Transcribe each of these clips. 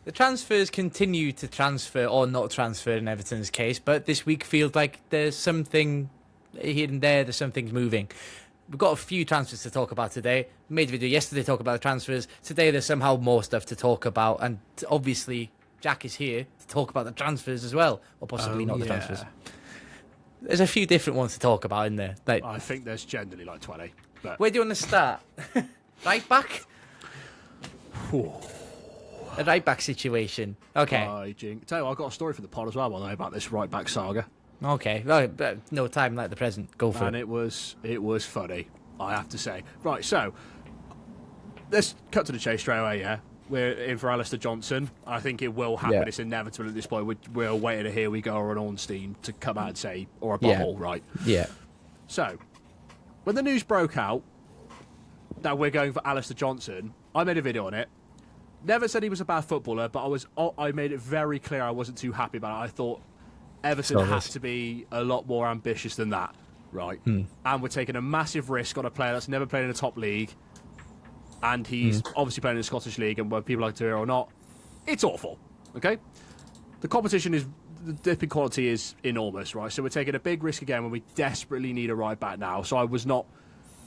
The transfers continue to transfer or not transfer in Everton's case, but this week feels like there's something here and there, there's some things moving. We've got a few transfers to talk about today. We made a video yesterday talking about the transfers. Today there's somehow more stuff to talk about, and obviously Jack is here to talk about the transfers as well, or possibly not the transfers. There's a few different ones to talk about in there. Like, I think there's generally like 20. But... Where do you want to start? Right back? A right back situation. Okay. Tell you what, I've got a story for the pod as well, I know about this right back saga. Okay. Well, but no time like the present. Go for it. And it was funny, I have to say. Right, so let's cut to the chase straight away, yeah? We're in for Alistair Johnson. I think it will happen. Yeah. It's inevitable at this point. We're waiting to hear we go or an Ornstein to come out and say, or a bubble, right? Yeah. So, when the news broke out that we're going for Alistair Johnson, I made a video on it. Never said he was a bad footballer, but I made it very clear I wasn't too happy about it. I thought Everton has to be a lot more ambitious than that, right? And we're taking a massive risk on a player that's never played in a top league, and he's obviously playing in the Scottish League, and whether people like to hear it or not, it's awful, okay? The competition the dip in quality is enormous, right? So we're taking a big risk again when we desperately need a right back now. So I was not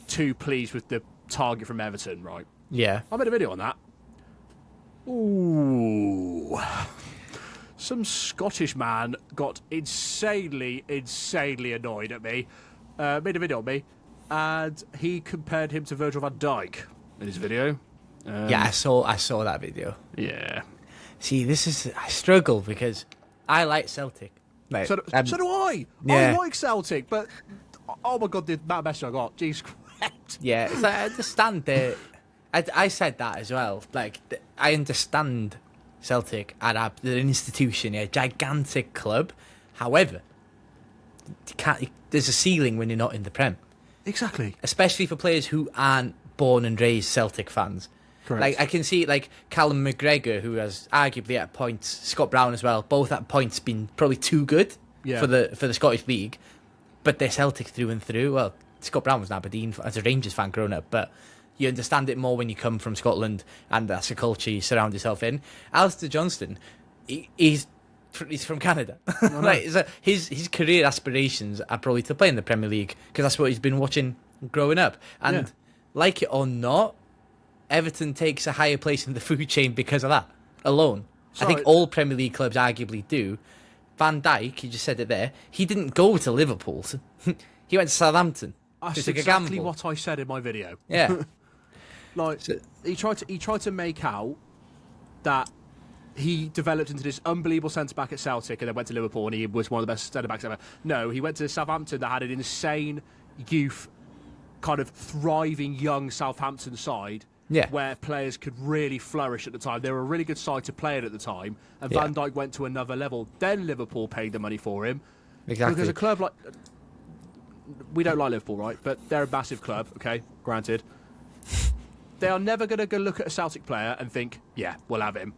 too pleased with the target from Everton, right? Yeah. I made a video on that. Ooh. Some Scottish man got insanely annoyed at me. Made a video on me, and he compared him to Virgil van Dijk in his video. Yeah, I saw that video. Yeah. See, I struggle because I like Celtic. Like, so do I. Yeah. I like Celtic, but oh my god, the amount of message I got. Jeez Christ. Yeah, it's like, I understand that. I said that as well. Like, I understand Celtic are an institution, a gigantic club. However, there's a ceiling when you're not in the Prem. Exactly. Especially for players who aren't born and raised Celtic fans. Correct. Like, I can see, like, Callum McGregor, who has arguably at points, Scott Brown as well, both at points been probably too good for the Scottish League, but they're Celtic through and through. Well, Scott Brown was an Aberdeen as a Rangers fan growing up, but you understand it more when you come from Scotland, and that's a culture you surround yourself in. Alistair Johnston, he's from Canada. Like, so his career aspirations are probably to play in the Premier League, because that's what he's been watching growing up. And like it or not, Everton takes a higher place in the food chain because of that alone. I think all Premier League clubs arguably do. Van Dijk, you just said it there, he didn't go to Liverpool. He went to Southampton. That's exactly what I said in my video. Yeah. Like, he tried to make out that he developed into this unbelievable centre-back at Celtic and then went to Liverpool and he was one of the best centre-backs ever. No, he went to Southampton that had an insane youth, kind of thriving young Southampton side where players could really flourish at the time. They were a really good side to play at the time, and Van Dijk went to another level. Then Liverpool paid the money for him. Exactly. Because a club like... We don't like Liverpool, right? But they're a massive club, okay? Granted. They are never going to go look at a Celtic player and think, yeah, we'll have him.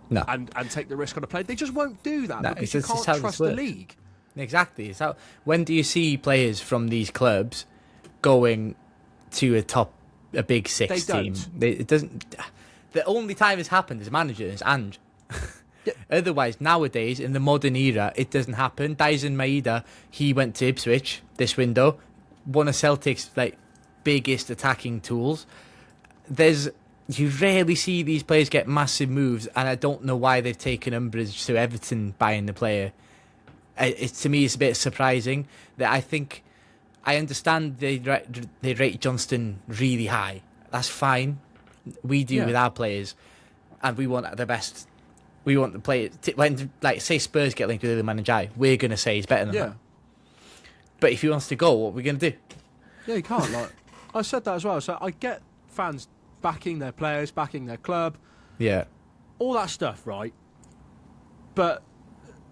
No. And take the risk on a player. They just won't do that because you can't trust the league. Exactly. It's how, when do you see players from these clubs going to a big six team? It doesn't. The only time it's happened is managers and. Otherwise, nowadays, in the modern era, it doesn't happen. Dyson Maeda, he went to Ipswich this window, one of Celtic's biggest attacking tools. You rarely see these players get massive moves, and I don't know why they've taken umbrage to Everton buying the player. To me, it's a bit surprising that I understand they rate Johnston really high. That's fine. We do with our players, and we want the best. We want the player when, say, Spurs get linked with the Managerial, we're gonna say he's better than that. But if he wants to go, what are we gonna do? Yeah, you can't. I said that as well. So I get fans backing their players, backing their club, all that stuff, right? But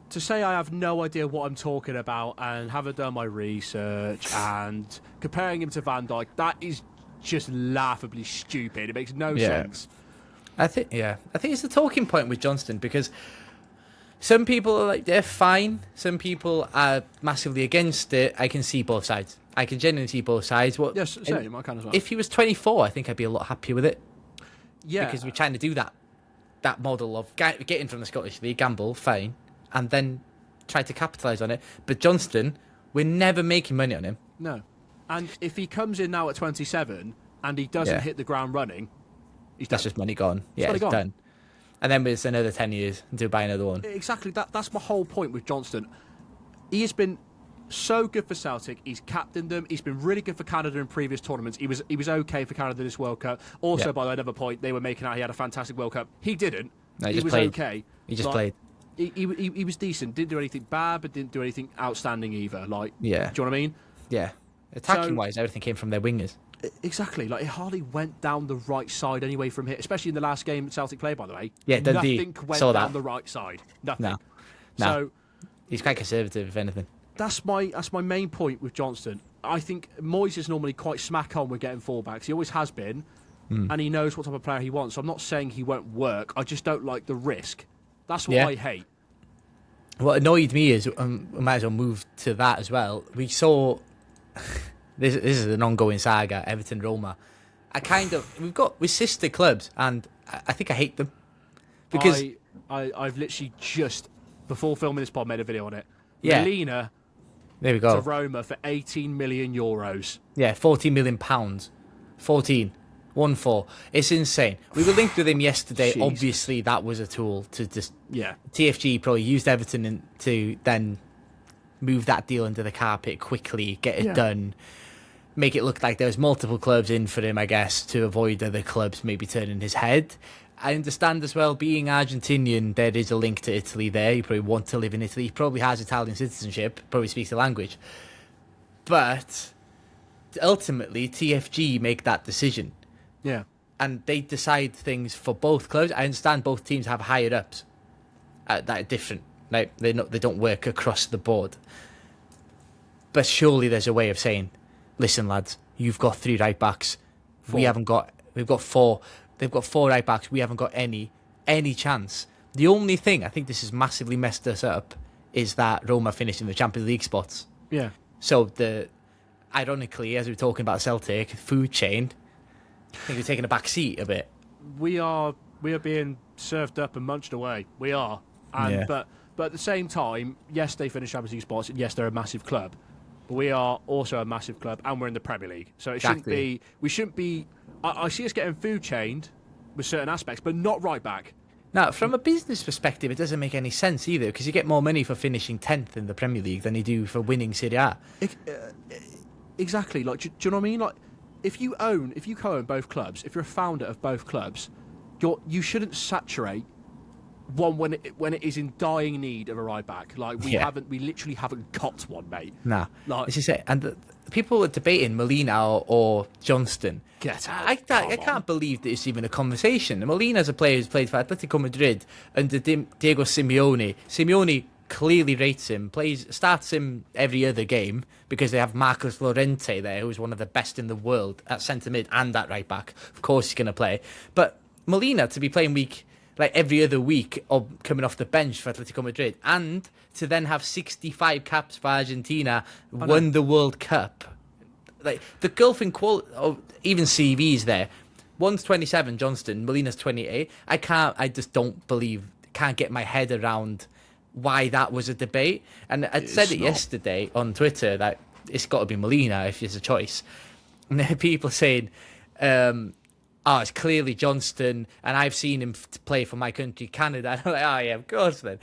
to say I have no idea what I'm talking about and haven't done my research and comparing him to Van Dijk, that is just laughably stupid. It makes no sense. I think it's the talking point with Johnston, because some people are like, they're fine. Some people are massively against it. I can see both sides. I can genuinely see both sides. Yes, same. I can as well. If he was 24, I think I'd be a lot happier with it. Yeah. Because we're trying to do that. that model of getting from the Scottish League, gamble, fine, and then try to capitalise on it. But Johnston, we're never making money on him. No. And if he comes in now at 27 and he doesn't hit the ground running, that's just money gone. Yeah, it's done. And then it's another 10 years until buy another one. Exactly. That's my whole point with Johnston. He has been so good for Celtic. He's captained them. He's been really good for Canada in previous tournaments. He was okay for Canada this World Cup. Also, by another point, they were making out he had a fantastic World Cup. He didn't. No, he was played. okay. He just played. He was decent. Didn't do anything bad, but didn't do anything outstanding either. Like, do you know what I mean? Yeah. Attacking-wise, everything came from their wingers. Exactly. Like, it hardly went down the right side anyway from here, especially in the last game Celtic played, by the way. Yeah, nothing went down the right side. Nothing. No. So he's quite conservative, if anything. That's my main point with Johnston. I think Moyes is normally quite smack on with getting fullbacks. He always has been, and he knows what type of player he wants. So I'm not saying he won't work. I just don't like the risk. That's what I hate. What annoyed me is, we might as well move to that as well. We saw this is an ongoing saga, Everton Roma. We're sister clubs, and I think I hate them because I've literally just before filming this pod made a video on it. Yeah. Molina. There we go. To Roma for €18 million. Yeah, £14 million. 14. 1-4. It's insane. We were linked with him yesterday. Jeez. Obviously, that was a tool to just... Yeah. TFG probably used Everton to then move that deal under the carpet quickly, get it done, make it look like there was multiple clubs in for him, I guess, to avoid other clubs maybe turning his head. I understand as well, being Argentinian, there is a link to Italy there. You probably want to live in Italy. He probably has Italian citizenship, probably speaks the language. But ultimately, TFG make that decision. Yeah. And they decide things for both clubs. I understand both teams have higher ups that are different. Like they don't work across the board. But surely there's a way of saying, listen, lads, you've got 3 right backs. We've got 4. They've got 4 right backs. We haven't got any chance. The only thing I think this has massively messed us up is that Roma finished in the Champions League spots. Yeah. So ironically, as we were talking about Celtic food chain, I think we're taking a back seat a bit. We are being served up and munched away. We are. And but at the same time, yes, they finished Champions League spots, and yes, they're a massive club. But we are also a massive club, and we're in the Premier League. So it shouldn't be. We shouldn't be. I see us getting food chained with certain aspects, but not right back. Now, from a business perspective, it doesn't make any sense either, because you get more money for finishing 10th in the Premier League than you do for winning Serie A. Exactly. Like, do you know what I mean? Like, if you co-own both clubs, if you're a founder of both clubs, you shouldn't saturate one when it is in dying need of a right back. Like we literally haven't got one, mate. Nah, this is it. And the people are debating Molina or Johnston. Get out! I can't believe that it's even a conversation. Molina's a player who's played for Atletico Madrid under Diego Simeone. Simeone clearly rates him, starts him every other game because they have Marcos Llorente there, who's one of the best in the world at centre mid and at right back. Of course he's going to play. But Molina to be playing every other week or coming off the bench for Atletico Madrid, and to then have 65 caps for Argentina, won the World Cup. Like the gulf in quality, even CVs there. One's 27, Johnston, Molina's 28. I just don't can't get my head around why that was a debate. And I said it yesterday on Twitter that it's got to be Molina if there's a choice. And there are people saying, it's clearly Johnston, and I've seen him play for my country, Canada. And I'm like, oh yeah, of course then.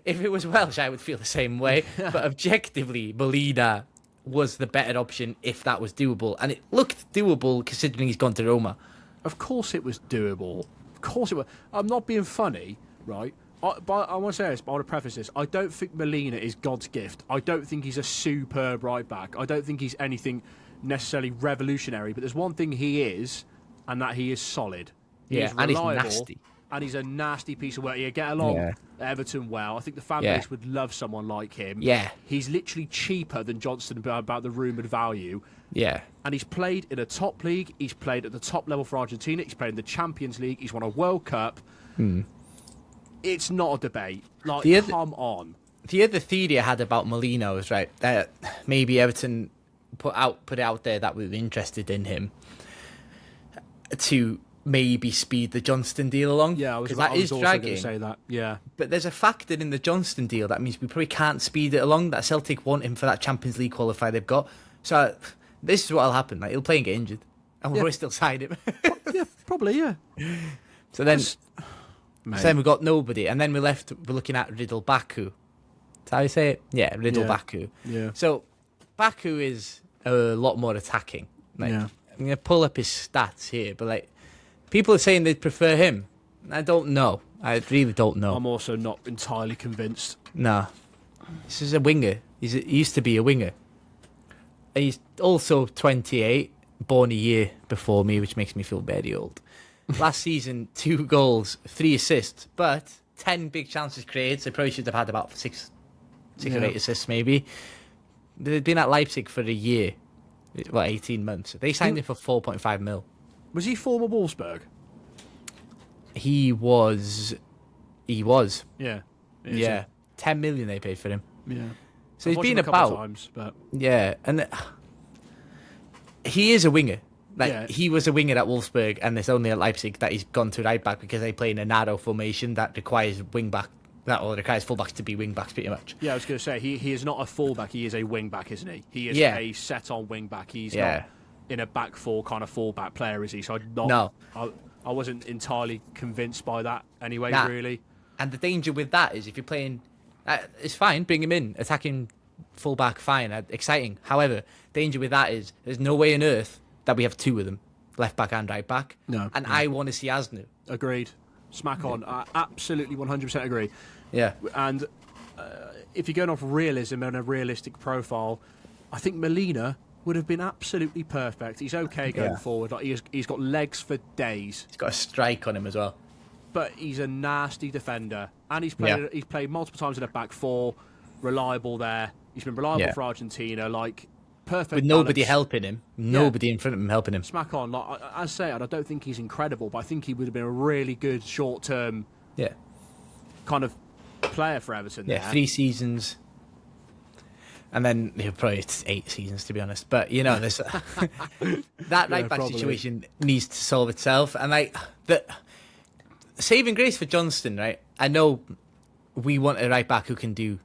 If it was Welsh, I would feel the same way. But objectively, Molina was the better option if that was doable. And it looked doable considering he's gone to Roma. Of course it was doable. Of course it was. I'm not being funny, right? But I want to say this, but I want to preface this. I don't think Molina is God's gift. I don't think he's a superb right back. I don't think he's anything necessarily revolutionary. But there's one thing he is, and that he is solid. He is reliable, and he's nasty. And he's a nasty piece of work. He'll get along at Everton well. I think the fan base would love someone like him. Yeah. He's literally cheaper than Johnston about the rumoured value. Yeah. And he's played in a top league. He's played at the top level for Argentina. He's played in the Champions League. He's won a World Cup. It's not a debate. Like, come on. The other theory I had about Molina was that maybe Everton put it out there that we were interested in him to maybe speed the Johnston deal along. Yeah, I was that is also dragging. going to say that. Yeah, But there's a factor in the Johnston deal that means we probably can't speed it along. That Celtic want him for that Champions League qualifier they've got. So this is what'll happen. Like, he'll play and get injured, and we'll probably still sign him. yeah, probably, yeah. So then we've got nobody, and then we're looking at Riddle Baku. That's how you say it? Yeah, Riddle Baku. Yeah. So Baku is a lot more attacking. Like, I'm going to pull up his stats here, but like people are saying they'd prefer him. I don't know. I really don't know. I'm also not entirely convinced. No. This is a winger. He used to be a winger. He's also 28, born a year before me, which makes me feel very old. Last season, 2 goals, 3 assists, but 10 big chances created, so probably should have had about 6 or 8 assists maybe. They'd been at Leipzig for a year, 18 months. They signed him for 4.5 mil. Was he former Wolfsburg? He was. Yeah. 10 million they paid for him. Yeah. So I've he's been watched him a couple about. of times, but Yeah, and he is a winger. He was a winger at Wolfsburg, and it's only at Leipzig that he's gone to right back because they play in a narrow formation that requires requires fullbacks to be wing backs pretty much. Yeah, I was going to say he is not a fullback. He is a wing back, isn't he? He is a set-on wing back. He's not in a back four kind of fullback player, is he? So I wasn't entirely convinced by that anyway. Really. And the danger with that is if you're playing, it's fine, bring him in, attacking fullback, fine, exciting. However, danger with that is there's no way on earth that we have 2 of them, left back and right back. No. And I want to see Asnu. Agreed. Smack on. I absolutely 100% agree. Yeah. And if you're going off realism and a realistic profile, I think Molina would have been absolutely perfect. He's okay going forward. Like he's got legs for days. He's got a strike on him as well. But he's a nasty defender, and he's played multiple times in a back four. Reliable there. He's been reliable for Argentina. Like perfect. With nobody helping him, nobody in front of him helping him. Smack on. Like I say, I don't think he's incredible, but I think he would have been a really good short-term, kind of player for Everton. Yeah, 3 seasons. And then probably 8 seasons, to be honest. But, this that right-back situation needs to solve itself. And, the saving grace for Johnston, right? I know we want a right-back who can do,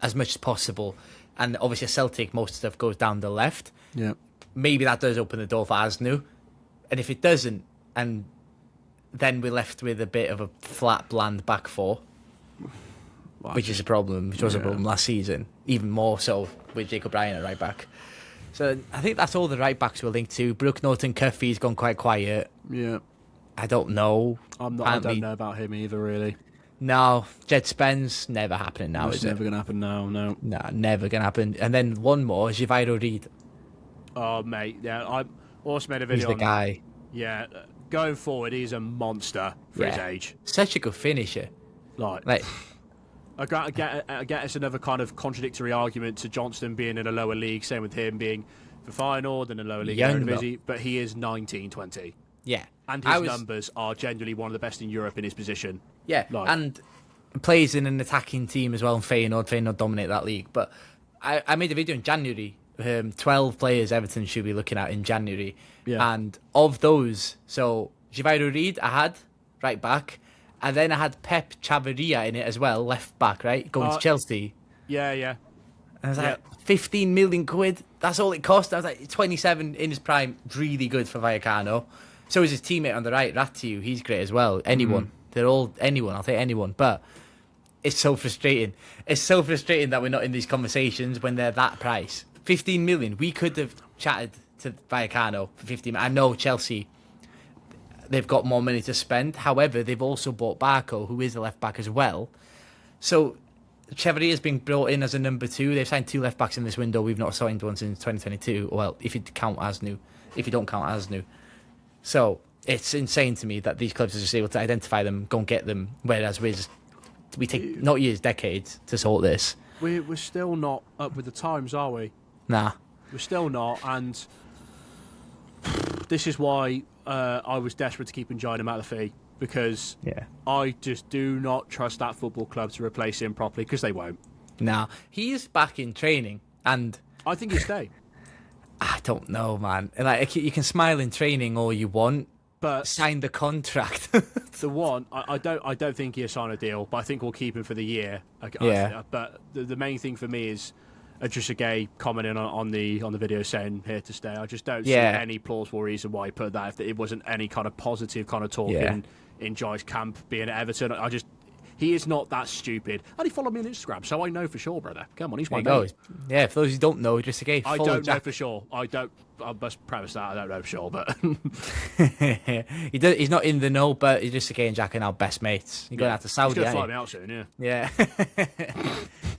as much as possible. And, obviously, Celtic, most stuff goes down the left. Yeah. Maybe that does open the door for Asnu. And if it doesn't, and then we're left with a bit of a flat, bland back four. Which is a problem, which was a problem last season, even more so with Jacob Ryan at right back. So I think that's all the right backs we're linked to. Brooke Norton-Cuffey's gone quite quiet. Yeah. I don't know. I don't know about him either, really. No. Jed Spence, never happening now, It's never going to happen now, no. Nah, never going to happen. And then one more, Javier Reed. Oh, mate, yeah. I also made a video He's the guy. Yeah, going forward, he's a monster for his age. Such a good finisher. Like I get it's another kind of contradictory argument to Johnston being in a lower league, same with him being for final, then a lower league Eredivisie, but he is 19, 20. Yeah. And his numbers are genuinely one of the best in Europe in his position. Yeah, and plays in an attacking team as well, and Feyenoord dominate that league. But I made a video in January, 12 players Everton should be looking at in January. Yeah. And of those, so Javier Reed I had, right back, and then I had Pep Chavarria in it as well, left back, right, going to Chelsea. Yeah, yeah. And I was like, 15 million quid, that's all it cost. I was like, 27 in his prime, really good for Vallecano. So is his teammate on the right, Ratiu, he's great as well. Anyone. They're all anyone, I'll take anyone. But it's so frustrating. It's so frustrating that we're not in these conversations when they're that price. 15 million. We could have chatted to Vallecano for 15 million. I know Chelsea, they've got more money to spend. However, they've also bought Barco, who is a left back as well. So Chevalier has been brought in as a number 2. They've signed 2 left backs in this window. We've not signed one since 2022. Well, if you count Asnu. If you don't count Asnu. So it's insane to me that these clubs are just able to identify them, go and get them, whereas we take not years, decades to sort this. We're still not up with the times, are we? Nah. We're still not, and this is why I was desperate to keep enjoying him out of the fee, because I just do not trust that football club to replace him properly, because they won't. Nah. He is back in training, and I think he'll stay. I don't know, man. Like, you can smile in training all you want, But signed the contract. the one, I don't think he'll sign a deal, but I think we'll keep him for the year. But the main thing for me is Idrissa Gueye commenting on the video saying here to stay. I just don't see any plausible reason why he put that if it wasn't any kind of positive kind of talk in Jai's camp being at Everton. He is not that stupid. And he followed me on Instagram, so I know for sure, brother. Come on, he's my mate. Yeah, for those who don't know, Idrissa Gueye. I don't know for sure. I must preface that. I don't know for sure, but he's not in the know. But Idrissa Cai and Jack are now best mates. You're going out to Saudi. He's going to fly me out soon. Yeah.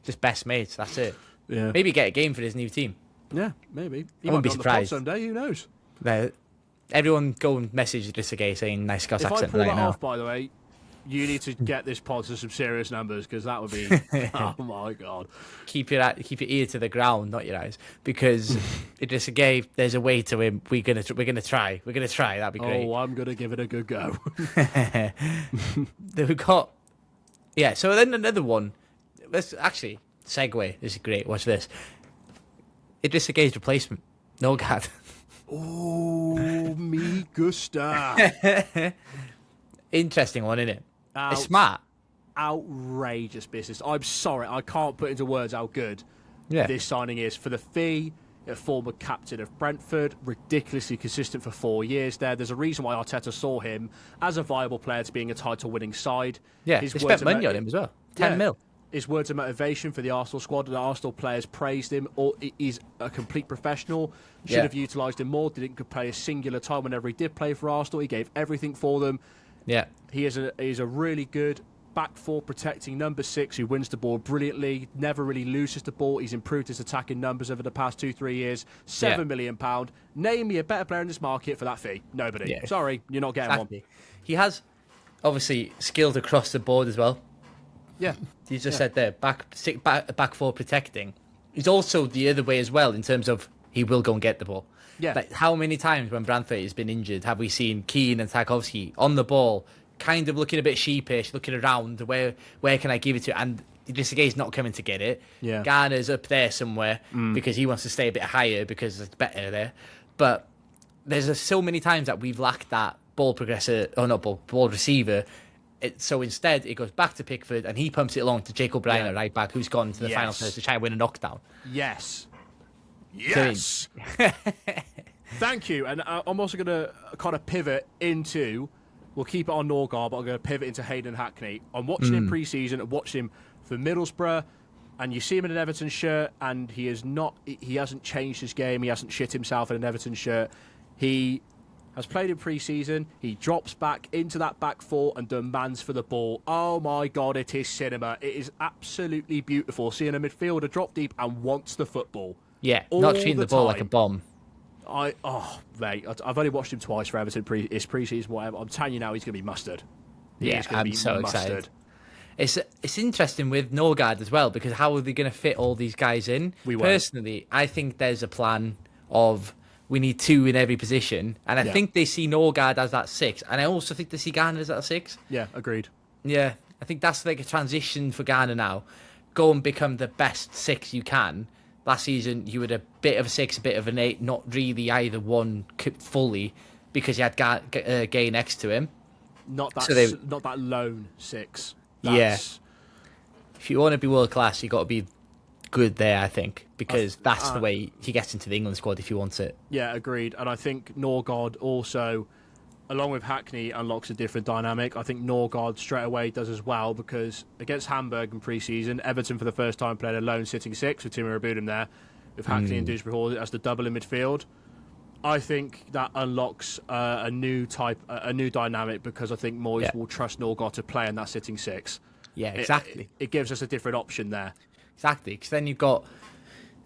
Just best mates. That's it. Yeah. Maybe get a game for his new team. Yeah, maybe. I wouldn't be surprised someday. Who knows? Everyone go and message Idrissa Gueye saying nice Scots accent if I pull right that now. off, by the way, you need to get this pod to some serious numbers because that would be oh my god. Keep your ear to the ground, not your eyes, because Idrissa Gueye, there's a way to him. We're gonna try. That'd be great. Oh, I'm gonna give it a good go. We've got So then another one. Let's actually segue. This is great. Watch this. Idrissa Gueye's replacement. Norgard. Oh, me gusta. Interesting one, isn't it? It's smart. Outrageous business. I'm sorry, I can't put into words how good this signing is. For the fee, a former captain of Brentford, ridiculously consistent for 4 years there. There's a reason why Arteta saw him as a viable player to being a title-winning side. Yeah, he spent money on him as well. 10 mil. His words of motivation for the Arsenal squad, the Arsenal players praised him. He's a complete professional. Should have utilised him more. Didn't play a singular time whenever he did play for Arsenal. He gave everything for them. Yeah, he is a really good back four protecting number 6 who wins the ball brilliantly, never really loses the ball. He's improved his attacking numbers over the past 2-3 years. £7 million. Name me a better player in this market for that fee. Nobody. Yeah. Sorry, you're not getting one. He has obviously skilled across the board as well. Yeah, you just said there back four protecting. He's also the other way as well in terms of he will go and get the ball. Yeah. Like how many times when Brantford has been injured have we seen Keane and Tarkowski on the ball, kind of looking a bit sheepish, looking around, where can I give it to? And Idrissa Gueye's not coming to get it. Yeah. Garner's up there somewhere because he wants to stay a bit higher because it's better there. But there's so many times that we've lacked that ball progressor, or not ball receiver. So instead, it goes back to Pickford and he pumps it along to Jacob Bryan at right back, who's gone to the final third to try and win a knockdown. Yes. Thank you. And I'm also going to kind of pivot into, we'll keep it on Norgard, but I'm going to pivot into Hayden Hackney. I'm watching him pre-season, I'm watching him for Middlesbrough, and you see him in an Everton shirt, and he hasn't changed his game, he hasn't shit himself in an Everton shirt. He has played in pre-season, he drops back into that back four and demands for the ball. Oh my God, it is cinema. It is absolutely beautiful seeing a midfielder drop deep and wants the football. Yeah, not treating the ball like a bomb. Mate, I've only watched him twice for Everton his pre-season, whatever. I'm telling you now, he's going to be mustard. I'm so excited. It's interesting with Norgard as well, because how are they going to fit all these guys in? Personally, I think there's a plan of we need 2 in every position, and I think they see Norgard as that 6, and I also think they see Garner as that 6. Yeah, agreed. Yeah, I think that's like a transition for Garner now. Go and become the best 6 you can. Last season, you had a bit of a 6, a bit of an 8, not really either one fully, because you had Gueye next to him. Not that lone 6. If you want to be world class, you got to be good there, I think, because that's the way he gets into the England squad if he wants it. Yeah, agreed. And I think Norgard also, along with Hackney, unlocks a different dynamic. I think Norgard straight away does as well, because against Hamburg in pre-season, Everton for the first time played a lone sitting 6 with Timo Rabudum there, with Hackney and Dewsbury Hall as the double in midfield. I think that unlocks a new dynamic, because I think Moyes will trust Norgard to play in that sitting 6. Yeah, exactly. It gives us a different option there. Exactly, because then you've got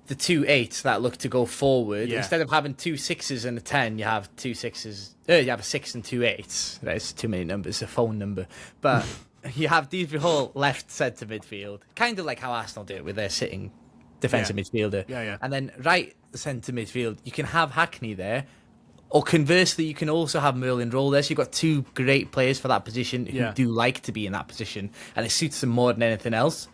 the 2 8s that look to go forward. Yeah. Instead of having 2 6s and a 10, you have 2 6s. You have a 6 and 2 8s. That's too many numbers, a phone number. But you have Dewsbury Hall left centre midfield, kind of like how Arsenal do it with their sitting defensive midfielder. Yeah. And then right centre midfield, you can have Hackney there. Or conversely, you can also have Merlin Roll there. So you've got 2 great players for that position who do like to be in that position. And it suits them more than anything else.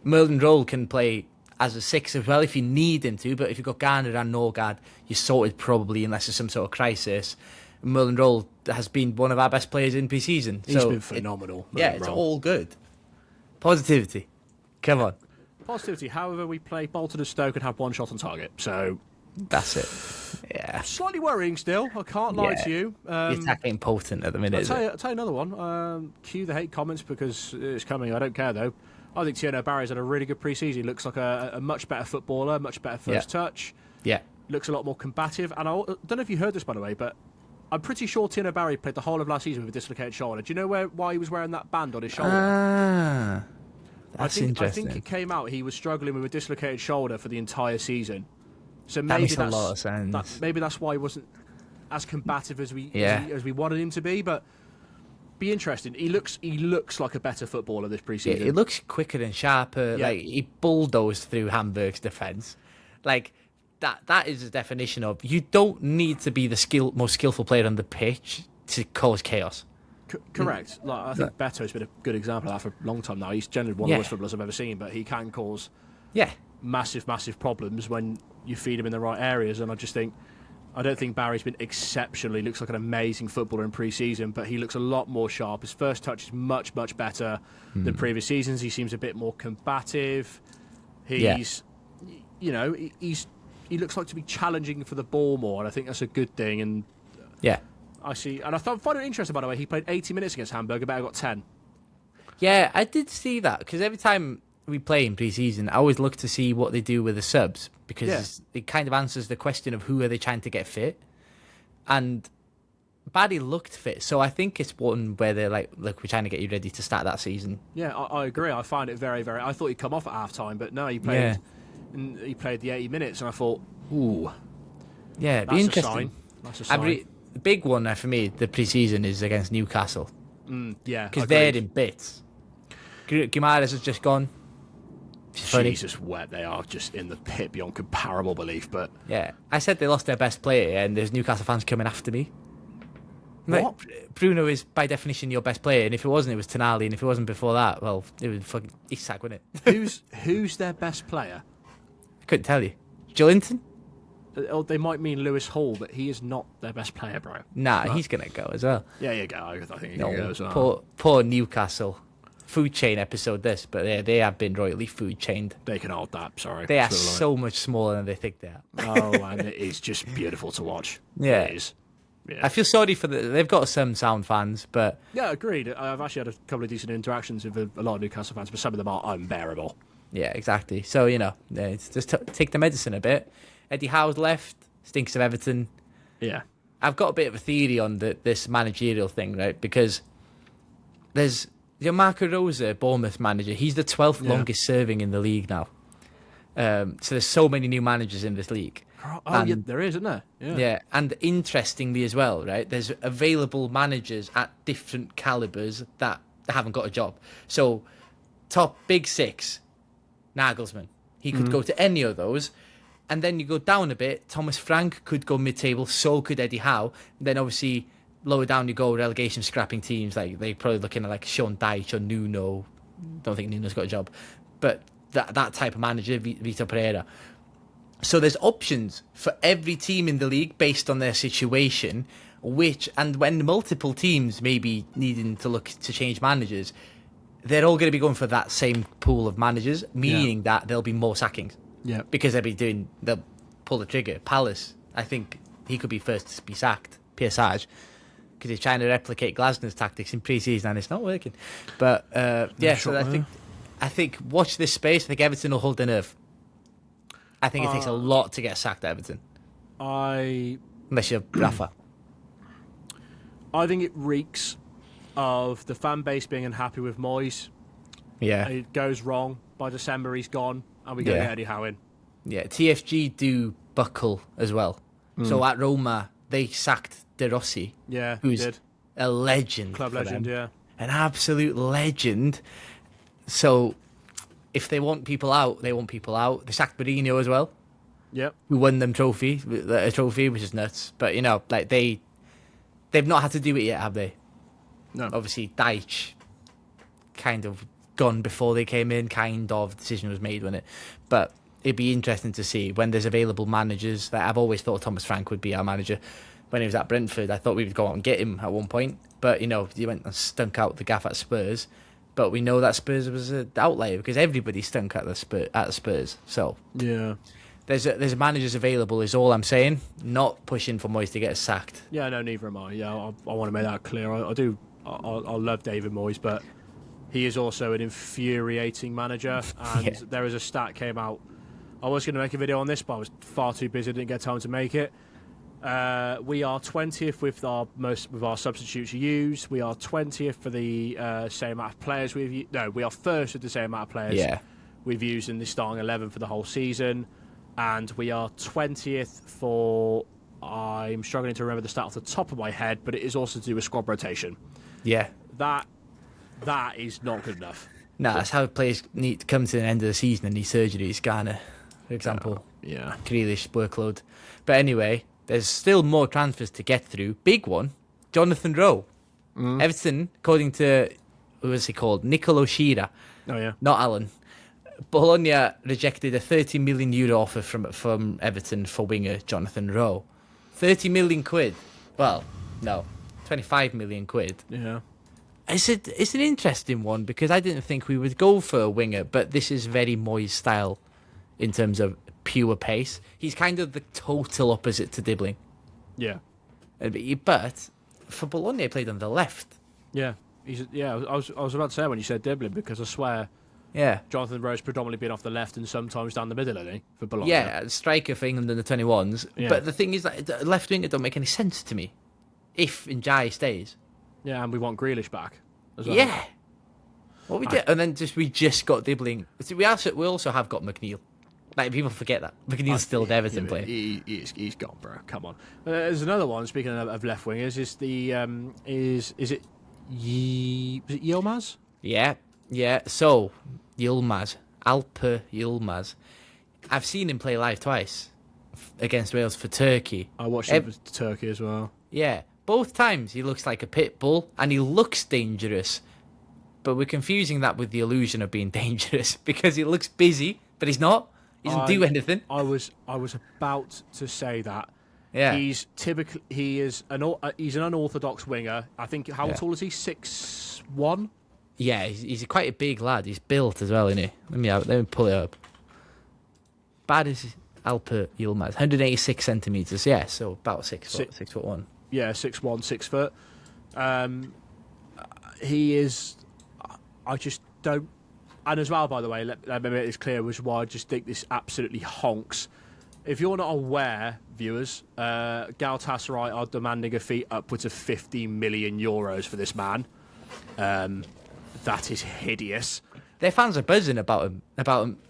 Merlin Roll can play as a 6 as well if you need him to. But if you've got Garner and Norgard, you're sorted probably, unless there's some sort of crisis. Mullen has been one of our best players in pre-season. He's been phenomenal. It's all good. Positivity. Come on. Positivity. However, we play Bolton and Stoke and have one shot on target. So that's it. Yeah. Slightly worrying still. I can't lie to you. You're attacking potent at the minute. I'll tell you another one. Cue the hate comments because it's coming. I don't care though. I think Tierno Barry's had a really good pre-season. He looks like a much better footballer, much better first touch. Yeah. Looks a lot more combative. And I don't know if you heard this, by the way, but I'm pretty sure Tierno Barry played the whole of last season with a dislocated shoulder. Do you know why he was wearing that band on his shoulder? That's interesting. I think it came out he was struggling with a dislocated shoulder for the entire season. So maybe that makes a lot of sense. Maybe that's why he wasn't as combative as we wanted him to be. But be interesting. He looks like a better footballer this pre-season. Yeah, he looks quicker and sharper. Yeah. Like he bulldozed through Hamburg's defence. Like that is the definition of you don't need to be the most skillful player on the pitch to cause chaos. Correct. Like, I think Beto has been a good example of that for a long time now. He's generally one of the worst footballers I've ever seen, but he can cause massive problems when you feed him in the right areas. And I don't think Barry's been exceptionally. Looks like an amazing footballer in pre-season, but he looks a lot more sharp. His first touch is much better than previous seasons. He seems a bit more combative. He's, he looks like to be challenging for the ball more, and I think that's a good thing. And I see, and I find it interesting, by the way. He played 80 minutes against Hamburg. I bet I got 10. Yeah, I did see that because every time we play in pre-season, I always look to see what they do with the subs because it kind of answers the question of who are they trying to get fit. And Barry looked fit, so I think it's one where they're like, look, we're trying to get you ready to start that season. Yeah, I agree. I find it very. I thought he'd come off at half-time, but no, he played. And he played the 80 minutes, and I thought, ooh, yeah, it'd be interesting. That's a sign. The big one for me, the pre-season, is against Newcastle. Because they're in bits. Guimaraes has just gone. Jesus, wet they are, just in the pit beyond comparable belief. But yeah, I said they lost their best player, and there's Newcastle fans coming after me. What? Like, Bruno is by definition your best player, and if it wasn't, it was Tonali, and if it wasn't before that, well, it was fucking Isak, wasn't it? Who's their best player? I couldn't tell you. Joelinton? They might mean Lewis Hall, but he is not their best player, bro. Nah, he's going to go as well. Yeah, I think he can go as well. Poor Newcastle. Food chain episode this, but they have been royally food chained. They can hold that, sorry. They are so much smaller than they think they are. Oh, and it is just beautiful to watch. Yeah. It is. Yeah. I feel sorry for they've got some sound fans, but... Yeah, agreed. I've actually had a couple of decent interactions with a lot of Newcastle fans, but some of them are unbearable. Yeah, exactly. So, it's just take the medicine a bit. Eddie Howe's left, stinks of Everton. Yeah. I've got a bit of a theory on this managerial thing, right? Because there's Marco Rosa, Bournemouth manager. He's the 12th longest serving in the league now. So there's so many new managers in this league. Yeah, there is, isn't there? Yeah, and interestingly as well, right? There's available managers at different calibers that haven't got a job. So top big six, Nagelsmann. He could go to any of those. And then you go down a bit, Thomas Frank could go mid-table, so could Eddie Howe. Then obviously lower down you go, relegation scrapping teams, like they're probably looking at like Sean Dyche or Nuno. Don't think Nuno's got a job. But that type of manager, Vitor Pereira. So there's options for every team in the league based on their situation, and when multiple teams may be needing to look to change managers, they're all going to be going for that same pool of managers, meaning that there'll be more sackings. Yeah. Because they'll pull the trigger. Palace, I think he could be first to be sacked, Pierre, because he's trying to replicate Glasner's tactics in pre-season and it's not working. But I think watch this space. I think Everton will hold their nerve. I think it takes a lot to get sacked at Everton. Unless you're Rafa. I think it reeks of the fan base being unhappy with Moyes. Yeah. It goes wrong. By December, he's gone. And we get Eddie Howe in. Yeah, TFG do buckle as well. So at Roma, they sacked De Rossi. Yeah, who's a legend. Club legend, an absolute legend. So if they want people out, they want people out. They sacked Mourinho as well. Yep. Who won them a trophy, which is nuts. But, like they've not had to do it yet, have they? No. Obviously, Dyche kind of gone before they came in, the decision was made, wasn't it? But it'd be interesting to see when there's available managers. That I've always thought Thomas Frank would be our manager. when he was at Brentford. I thought we would go out and get him at one point, but he went and stunk out the gaff at Spurs. But we know that Spurs was an outlier because everybody stunk at the Spurs. So yeah, there's managers available. Is all I'm saying. Not pushing for Moyes to get sacked. Yeah, no, neither am I. Yeah, I want to make that clear. I do. I love David Moyes, but he is also an infuriating manager. And there is a stat came out. I was going to make a video on this, but I was far too busy. Didn't get time to make it. We are 20th with our substitutes used. We are 20th for the same amount of players we've used. No, we are first with the same amount of players we've used in the starting 11 for the whole season. And we are 20th for... I'm struggling to remember the stat off the top of my head, but it is also to do with squad rotation. Yeah. That is not good enough. No, that's how players need to come to the end of the season and need surgeries. Garner, for example. Yeah. Grealish workload. But anyway, there's still more transfers to get through. Big one, Jonathan Rowe. Everton, according to, who was he called? Nicolo Shira. Oh, yeah. Not Alan. Bologna rejected a €30 million offer from Everton for winger Jonathan Rowe. 30 million quid. Well, no, 25 million quid. Yeah. It's an interesting one because I didn't think we would go for a winger, but this is very Moyes style in terms of pure pace. He's kind of the total opposite to Dibbling. Yeah. But for Bologna, he played on the left. Yeah. I was about to say when you said Dibbling because I swear. Yeah. Jonathan Rowe's predominantly been off the left and sometimes down the middle, I think, for Bologna. Yeah, striker for England in the 21s. Yeah. But the thing is that the left winger don't make any sense to me if Njai stays. Yeah, and we want Grealish back as well. Yeah. What we did, and then we just got Dibbling. See, we also have got McNeil. Like people forget that McNeil's still an Everton player. He's gone, bro. Come on. There's another one. Speaking of left wingers, is it Yilmaz? Yeah. So Yilmaz, Alper Yilmaz. I've seen him play live twice against Wales for Turkey. I watched him for Turkey as well. Yeah, both times he looks like a pit bull and he looks dangerous. But we're confusing that with the illusion of being dangerous because he looks busy, but he's not. He doesn't do anything. I was about to say that. Yeah. He's an unorthodox winger. I think how tall is he? 6'1"? Yeah, he's quite a big lad. He's built as well, isn't he? Let me pull it up. Bad is Alper Yilmaz, 186 centimetres. Yeah, so about 6'1". Yeah, 6'1", 6 foot. He is. I just don't. And as well, by the way, let me make this clear, which is why I just think this absolutely honks. If you're not aware, viewers, Galatasaray are demanding a fee upwards of €50 million for this man. That is hideous. Their fans are buzzing about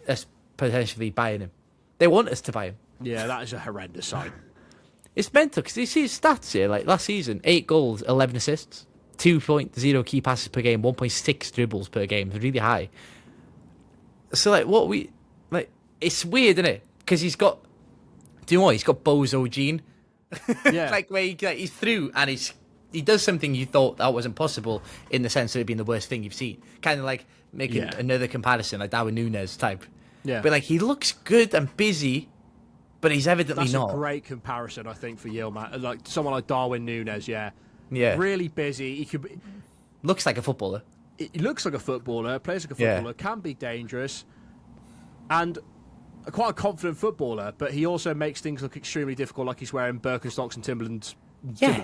us potentially buying him. They want us to buy him. Yeah, that is a horrendous sign. It's mental because you see his stats here. Like last season, 8 goals, 11 assists, 2.0 key passes per game, 1.6 dribbles per game. It's really high. So it's weird, isn't it? Because he's got. Do you know what? He's got bozo gene. Yeah. Where he's through and he does something you thought that wasn't possible in the sense of it being the worst thing you've seen. Kind of like making another comparison, like Darwin Núñez type. Yeah. But he looks good and busy, but he's evidently not. That's a great comparison, I think, for Yilmaz. Like someone like Darwin Núñez, yeah. Really busy. He could be, looks like a footballer. He looks like a footballer, plays like a footballer, can be dangerous, and quite a confident footballer. But he also makes things look extremely difficult, like he's wearing Birkenstocks and Timberland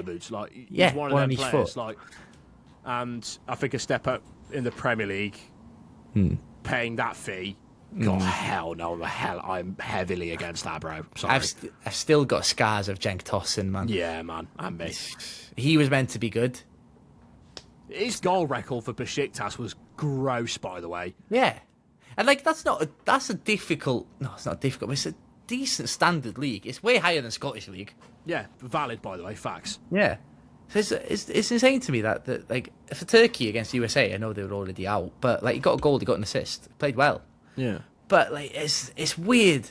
boots. Like he's one of them players. Like, and I think a step up in the Premier League, paying that fee. God, hell no, I'm heavily against that, bro. Sorry. I've still got scars of Cenk Tosun, man. Yeah, man, and me. He was meant to be good. His goal record for Besiktas was gross, by the way. Yeah, and that's a difficult. No, it's not difficult. But it's a decent standard league. It's way higher than Scottish League. Yeah, valid, by the way. Facts. Yeah, so it's insane to me that for Turkey against USA, I know they were already out, but he got a goal, he got an assist, played well. Yeah, but it's weird.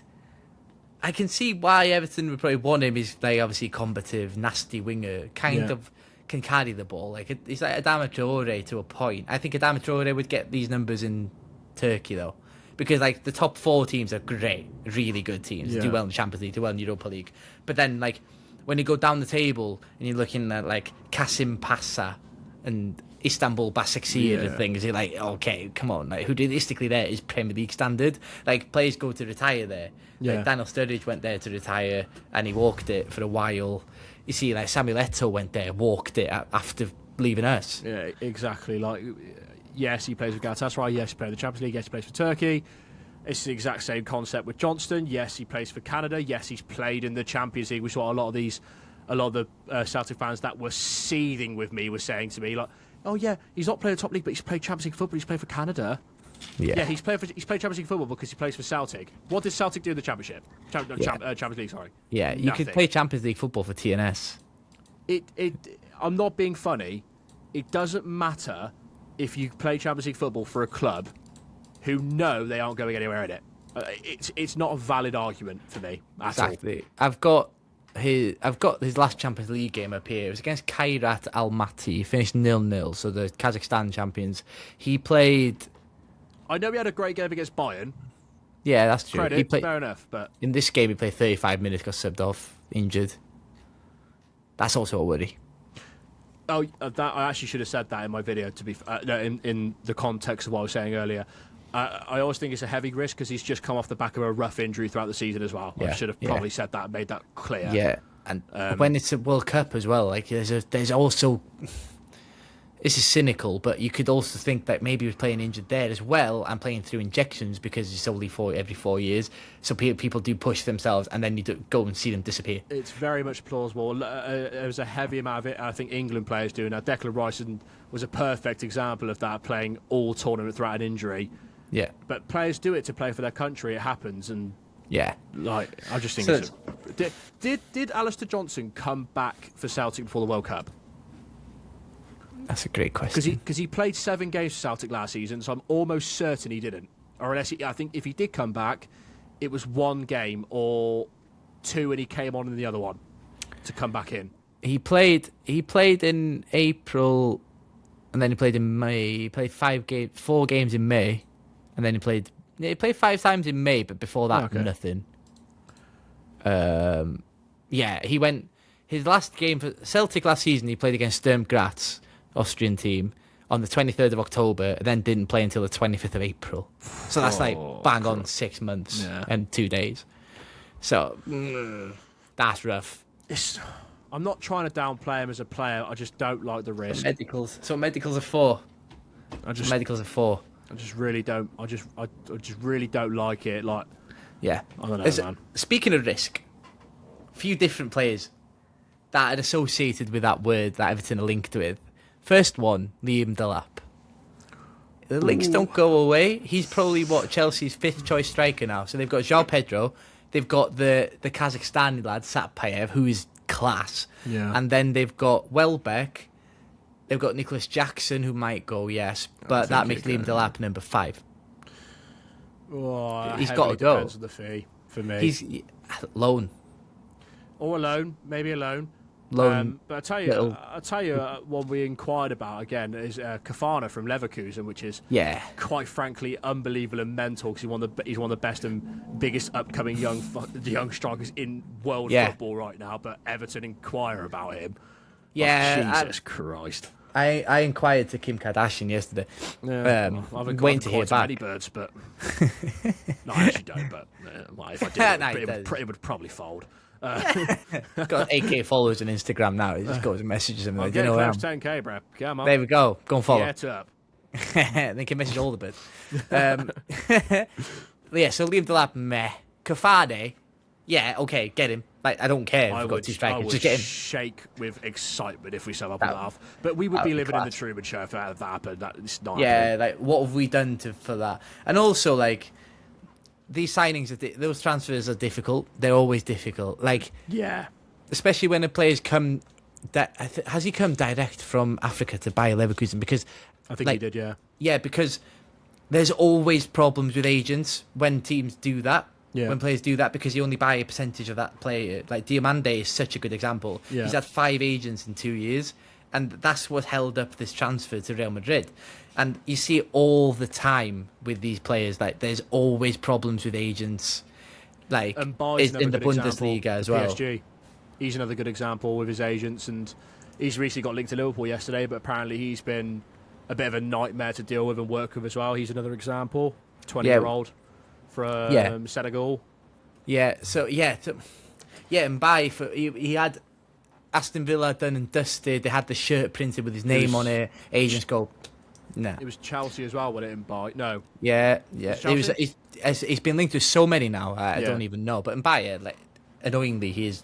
I can see why Everton would probably want him. He's obviously combative, nasty winger, kind of can carry the ball. He's like Adama Traore to a point. I think Adama Traore would get these numbers in Turkey though, because the top 4 teams are great, really good teams. Do well in the Champions League, do well in Europa League. But then when you go down the table and you're looking at like Kasim Passa and Istanbul Basaksehir and things, you're like, okay, come on, like, who realistically there is Premier League standard. Like, players go to retire there. Yeah. Like, Daniel Sturridge went there to retire and he walked it for a while. You see, like, Samuel Eto'o went there, walked it after leaving us. Yeah, exactly. Like, yes, he plays with Galatasaray. Yes, he plays in the Champions League. Yes, he plays for Turkey. It's the exact same concept with Johnston. Yes, he plays for Canada. Yes, he's played in the Champions League, which is what a lot of the Celtic fans that were seething with me were saying to me, like, oh yeah, he's not playing the top league, but he's played Champions League football. He's played for Canada. Yeah, he's played Champions League football because he plays for Celtic. What did Celtic do in the Championship? Champions League, sorry. Yeah, you could play Champions League football for TNS. I'm not being funny. It doesn't matter if you play Champions League football for a club who know they aren't going anywhere in it. It's not a valid argument for me at all. Exactly. I've got his last Champions League game up here. It was against Kairat Almaty. He finished 0-0, so the Kazakhstan champions. He played. I know he had a great game against Bayern. Yeah, that's true. Credit, fair enough, but in this game he played 35 minutes, got subbed off, injured. That's also a worry. Oh, that I actually should have said that in my video. To be in the context of what I was saying earlier. I always think it's a heavy risk because he's just come off the back of a rough injury throughout the season as well. Yeah, I should have probably said that and made that clear. Yeah, and when it's a World Cup as well, like there's also, this is cynical, but you could also think that maybe he was playing injured there as well and playing through injections because it's only every 4 years. So people do push themselves and then you go and see them disappear. It's very much plausible. There's a heavy amount of it. I think England players do now. Declan Rice was a perfect example of that, playing all tournament throughout an injury. Yeah, but players do it to play for their country. It happens, and yeah, like I just think. Did Alistair Johnson come back for Celtic before the World Cup? That's a great question. Because he played 7 games for Celtic last season, so I'm almost certain he didn't. Or unless I think if he did come back, it was 1 game or 2, and he came on in the other one to come back in. He played in April, and then he played in May. He played 4 games in May. And then he played 5 times in May, but before that, nothing. Yeah, he went. His last game for Celtic last season, he played against Sturm Graz, Austrian team, on the 23rd of October, and then didn't play until the 25th of April. So that's bang on 6 months and 2 days. So that's rough. I'm not trying to downplay him as a player. I just don't like the risk. Medicals. So medicals are for. Medicals are for. I just really don't. I just really don't like it. Like, yeah, I don't know, man. Speaking of risk, a few different players that are associated with that word that Everton are linked with. First one, Liam Delap. The links don't go away. He's probably Chelsea's 5th choice striker now. So they've got João Pedro, they've got the Kazakhstani lad Satpayev, who is class, and then they've got Welbeck. They've got Nicholas Jackson, who might go, yes, but that makes Liam Delap number 5. Oh, he's got to go. Depends on the fee for me. He's loan, or a loan, maybe a loan. Loan, but I'll tell you, what we inquired about again is Kafana from Leverkusen, which is quite frankly unbelievable and mental because he's one of the best and biggest upcoming young strikers in world football right now. But Everton inquire about him. Yeah, Jesus Christ. I inquired to Kim Kardashian yesterday. I've waiting to hear back. Many birds, but no, I actually don't. But if I did, it would probably fold. Got 8k followers on Instagram now. He just goes and messages him. Like, you know, 10k, bro. Come on. There we go. Go and follow. Get up. They can message all the bits. Yeah. So Liam Delap, meh. Kafade, yeah, okay, get him. Like, I don't care if we've got 2 strikers. Just get him. Shake with excitement if we sum up and laugh. But we would be living in the Truman Show if that happened. That's not. Yeah, happening. Like, what have we done for that? And also, like, these signings, those transfers are difficult. They're always difficult. Like, yeah, especially when a player's come. Has he come direct from Africa to Bayer Leverkusen? Because I think he did. Yeah. Yeah, because there's always problems with agents when teams do that. Yeah. When players do that, because you only buy a percentage of that player. Like Diomande is such a good example. Yeah. He's had 5 agents in 2 years, and that's what held up this transfer to Real Madrid. And you see it all the time with these players. Like, there's always problems with agents. Like, in the Bundesliga as well. PSG. he's another good example with his agents, and he's recently got linked to Liverpool yesterday, but apparently he's been a bit of a nightmare to deal with and work with as well. He's another example, 20-year-old from Senegal. Yeah, so and he had Aston Villa done and dusted. They had the shirt printed with his name on it. Agents go, nah. It was Chelsea as well, when it didn't buy. No. Yeah. He's been linked to so many now. I don't even know. But Mbaye, like, annoyingly, he is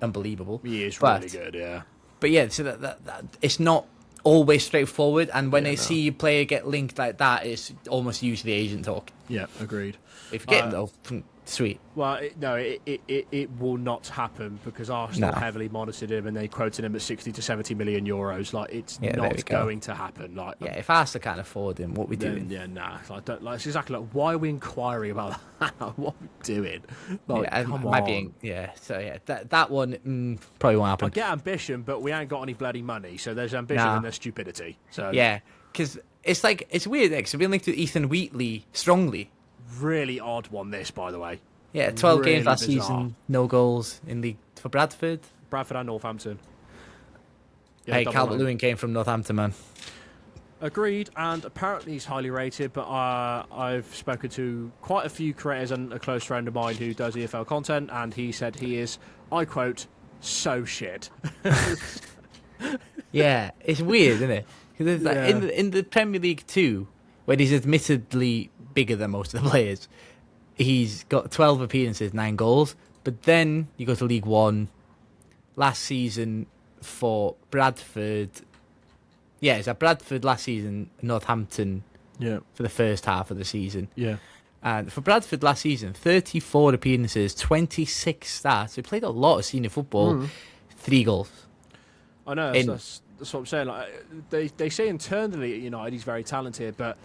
unbelievable. He is really good, yeah. But yeah, so that it's not always straightforward, and when they see a player get linked like that, it's almost usually agent talk. Yeah, agreed. If you get him though, sweet. Well, it will not happen because Arsenal heavily monitored him and they quoted him at 60 to 70 million euros. Like, it's not going to happen. Like, if Arsenal can't afford him, what we doing? Yeah, nah. It's exactly like, why are we inquiring about that? What are we doing? Like, come on. That one probably won't happen. I get ambition, but we ain't got any bloody money. So there's ambition and there's stupidity. So yeah, because it's weird. Because we've been linked to Ethan Wheatley strongly. Really odd one, this, by the way. Yeah, 12 games last season, no goals in league for Bradford. Bradford and Northampton. Yeah, hey, Calvert-Lewin came from Northampton, man. Agreed, and apparently he's highly rated, but I've spoken to quite a few creators and a close friend of mine who does EFL content, and he said he is, I quote, so shit. Yeah, it's weird, isn't it? Because in the Premier League 2, where he's admittedly bigger than most of the players, he's got 12 appearances, 9 goals. But then you go to League 1 last season for Bradford. Yeah, it's at Bradford last season, Northampton for the first half of the season. Yeah. And for Bradford last season, 34 appearances, 26 starts. He played a lot of senior football, 3 goals. I know, that's what I'm saying. Like, they say internally at United he's very talented, but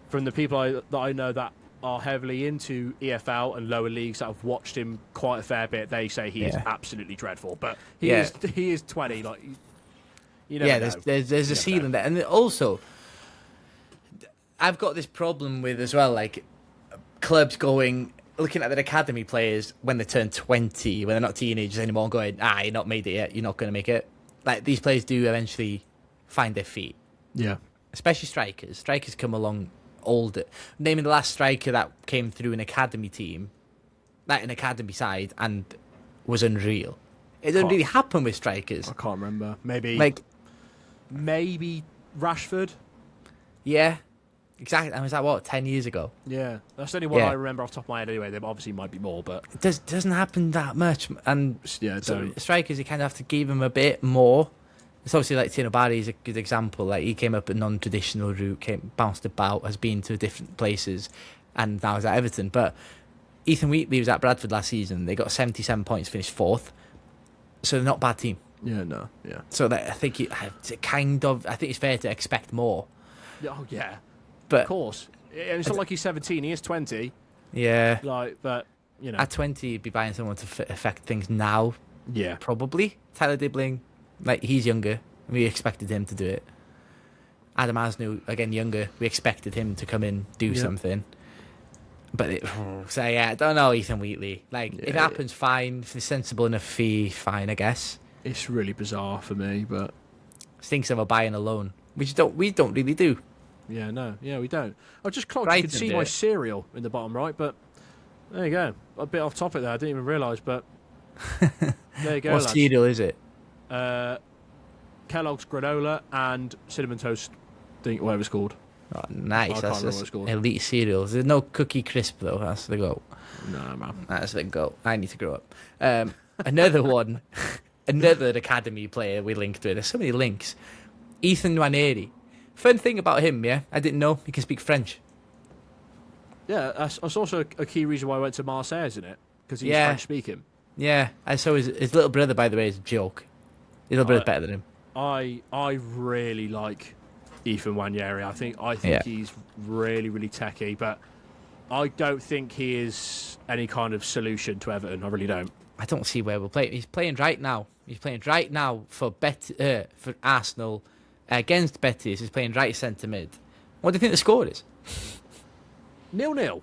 from the people that I know that are heavily into EFL and lower leagues that have watched him quite a fair bit, they say he is absolutely dreadful. But he is 20. Like, you never know. There's a ceiling there, and also I've got this problem with as well, like clubs looking at their academy players when they turn 20, when they're not teenagers anymore, going, you're not made it yet, you're not going to make it. Like, these players do eventually find their feet. Yeah, especially strikers. Strikers come along older. Naming the last striker that came through an academy team, like an academy side, and was unreal. It doesn't really happen with strikers. I can't remember. Maybe Rashford. Yeah, exactly. And was that 10 years ago? Yeah, that's the only one I remember off the top of my head. Anyway, there obviously might be more, but it doesn't happen that much. And strikers, you kind of have to give them a bit more. It's obviously like Tino Barry is a good example. Like, he came up a non-traditional route, bounced about, has been to different places, and now is at Everton. But Ethan Wheatley was at Bradford last season. They got 77 points, finished 4th. So they're not a bad team. Yeah, no, yeah. So I think I think it's fair to expect more. Oh yeah, but of course. And it's not like he's 17; he is 20. Yeah. But at 20, he'd be buying someone to affect things now. Yeah, probably Tyler Dibbling. Like, he's younger. We expected him to do it. Adam Asnew, again, younger. We expected him to come in, do something. But I don't know, Ethan Wheatley. Like, if it happens, fine. If it's sensible enough fee, fine, I guess. It's really bizarre for me, but stinks of a buy and a loan, which we don't really do. Yeah, no, we don't. I just clocked. You can see my cereal in the bottom right, but there you go. A bit off topic there. I didn't even realise, but there you go. What cereal is it? Kellogg's granola and cinnamon toast thing, whatever it's called. Oh, nice. That's elite cereals. There's no cookie crisp though. That's the goal. No, man. That's the goal. I need to grow up. Another one, another academy player we linked with. There's so many links. Ethan Nwaneri. Fun thing about him, I didn't know he can speak French. Yeah, that's also a key reason why I went to Marseille, isn't it? Because he's French speaking. Yeah, I saw his little brother, by the way, is a joke. His little brother's better than him. I really like Ethan Nwaneri. I think he's really, really techy, but I don't think he is any kind of solution to Everton. I really don't. I don't see where we'll play. He's playing right now. For for Arsenal against Betis. He's playing right centre mid. What do you think the score is? 0-0.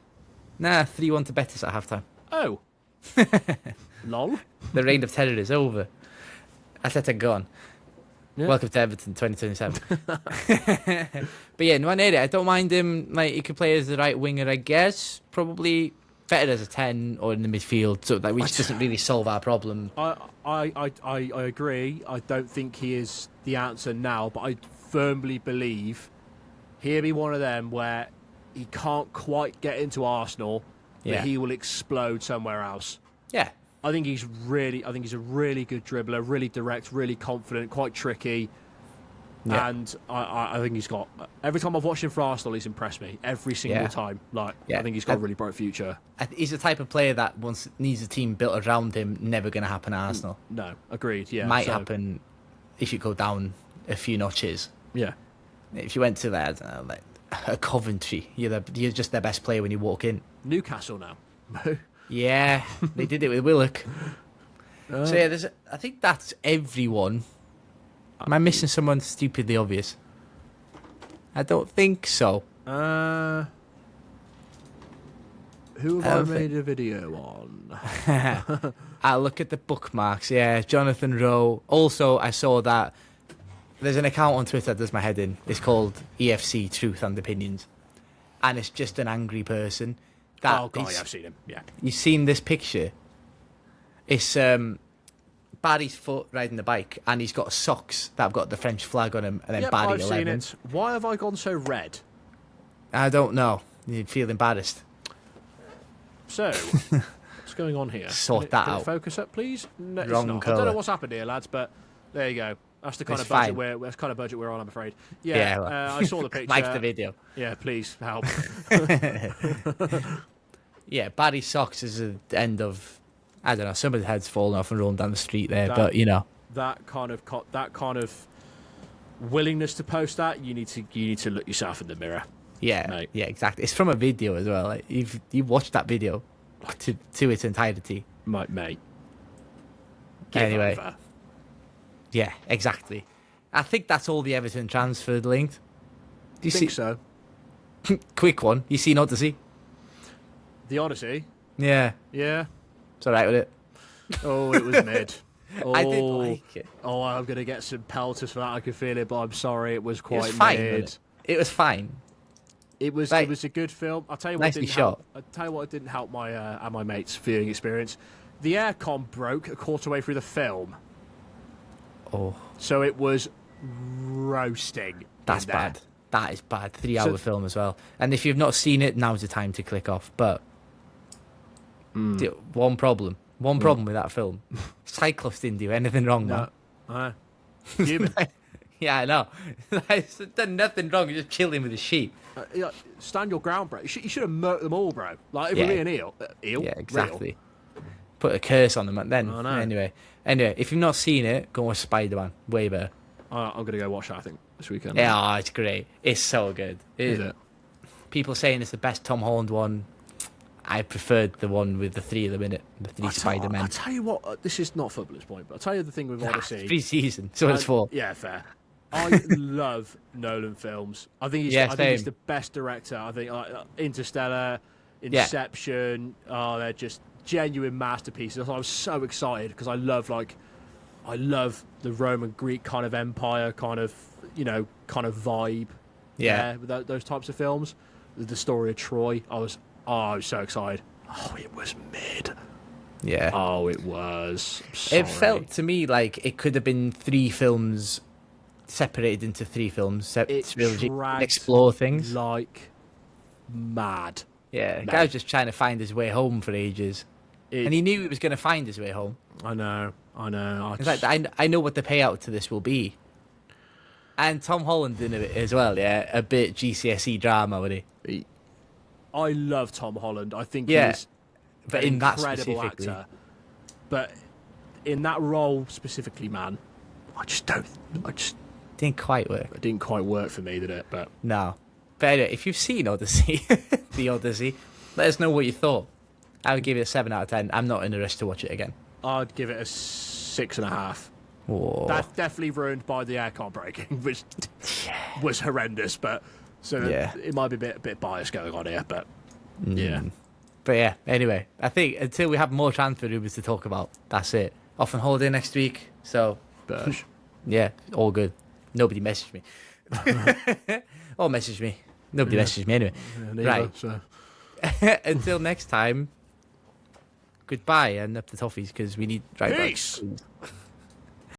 Nah, 3-1 to Betis at halftime. Oh. Lol. The reign of terror is over. Athletic gone. Yeah. Welcome to Everton 2027. But yeah, Nwaneri, I don't mind him. Like, he could play as the right winger, I guess. Probably better as a 10 or in the midfield, so that which doesn't really solve our problem. I agree. I don't think he is the answer now, but I firmly believe he'll be one of them where he can't quite get into Arsenal, but he will explode somewhere else. Yeah. I think he's a really good dribbler, really direct, really confident, quite tricky. Yeah. And I think he's got... Every time I've watched him for Arsenal, he's impressed me. Every single time. I think he's got a really bright future. He's the type of player that once needs a team built around him, never going to happen at Arsenal. No, agreed, yeah. Might happen if you go down a few notches. Yeah. If you went to I don't know, like a Coventry, you're just their best player when you walk in. Newcastle now. Yeah, they did it with Willock. So yeah, I think that's everyone. Am I missing someone stupidly obvious? I don't think so. Who have I made a video on? I'll look at the bookmarks. Yeah, Jonathan Rowe. Also, I saw that there's an account on Twitter that does my head in. It's called EFC Truth and Opinions. And it's just an angry person. Oh, God, I've seen him. Yeah. You've seen this picture? It's Barry's foot riding the bike, and he's got socks that have got the French flag on him, and then Barry I've 11. seen it. Why have I gone so red? I don't know. You feel embarrassed. So, what's going on here? Sort that out. Focus up, please. No, Wrong it's not. colour. I don't know what's happened here, lads, but there you go. That's the kind of budget we're on, I'm afraid. I saw the picture. Like the video. Yeah, please help. Yeah, Barry's socks is the end of. I don't know. Somebody's head's fallen off and rolling down the street there, but you know that kind of willingness to post that. You need to look yourself in the mirror. Yeah, mate. Yeah, exactly. It's from a video as well. Like, you've watched that video to its entirety, mate. Anyway, yeah, exactly. I think that's all the Everton transfer linked. Do you think see? So. Quick one. You seen Odyssey? The Odyssey. Yeah. Yeah. It's all right with it. Oh, it was mid. I didn't like it. Oh, I'm gonna get some pelters for that. I can feel it, but I'm sorry. It was quite fine, mid. It was fine. It was a good film. I'll tell you what nicely didn't shot. help. I'll tell you what didn't help my and my mates' viewing experience. The aircon broke a quarter way through the film. Oh. So it was roasting. That's bad. That is bad. 3-hour film as well. And if you've not seen it, now's the time to click off. But one problem with that film. Cyclops didn't do anything wrong, man. Human. Yeah, I know. He's done nothing wrong. He's just chilling with his sheep. Stand your ground, bro. You should have murked them all, bro. Like, if we're an eel. Yeah, exactly. Real. Put a curse on them. And then, anyway, if you've not seen it, go watch Spider-Man. Way better. I'm going to go watch that, I think, this weekend. Yeah, it's great. It's so good. Is it? People saying it's the best Tom Holland one. I preferred the one with the three of them in it. The three Spider-Men. I'll tell you what, this is not footballer's point, but I'll tell you the thing with Odyssey. It's pre-season, so it's for. Yeah, fair. I love Nolan films. I think he's the best director. I think Interstellar, Inception, they're just genuine masterpieces. I was so excited because I love the Roman Greek kind of empire kind of vibe. Yeah, with those types of films. The story of Troy. I was so excited. Oh, it was mid. Yeah. Oh, it was. It felt to me like it could have been 3 films separated into 3 films. Trilogy, explore things like mad. Yeah, the guy was just trying to find his way home for ages, and he knew he was going to find his way home. I know. In fact, I know what the payout to this will be. And Tom Holland in it as well. Yeah, a bit GCSE drama, would he? I love Tom Holland. I think he's but an in that incredible actor. But in that role specifically, man, I just didn't quite work. It didn't quite work for me, did it? But no. But anyway, if you've seen Odyssey, the Odyssey, let us know what you thought. I would give it a 7 out of 10. I'm not in a rush to watch it again. I'd give it a 6.5. Whoa. That's definitely ruined by the aircon breaking, which was horrendous. But it might be a bit bias going on here. But yeah. But yeah, anyway, I think until we have more transfer rumours to talk about, that's it. Off on holiday next week, so Bursh. Yeah, all good. Nobody messaged me. Or messaged me. Nobody messaged me anyway. Yeah, neither, Right. So. Until next time, goodbye and up the toffees because we need... Right, Peace! back.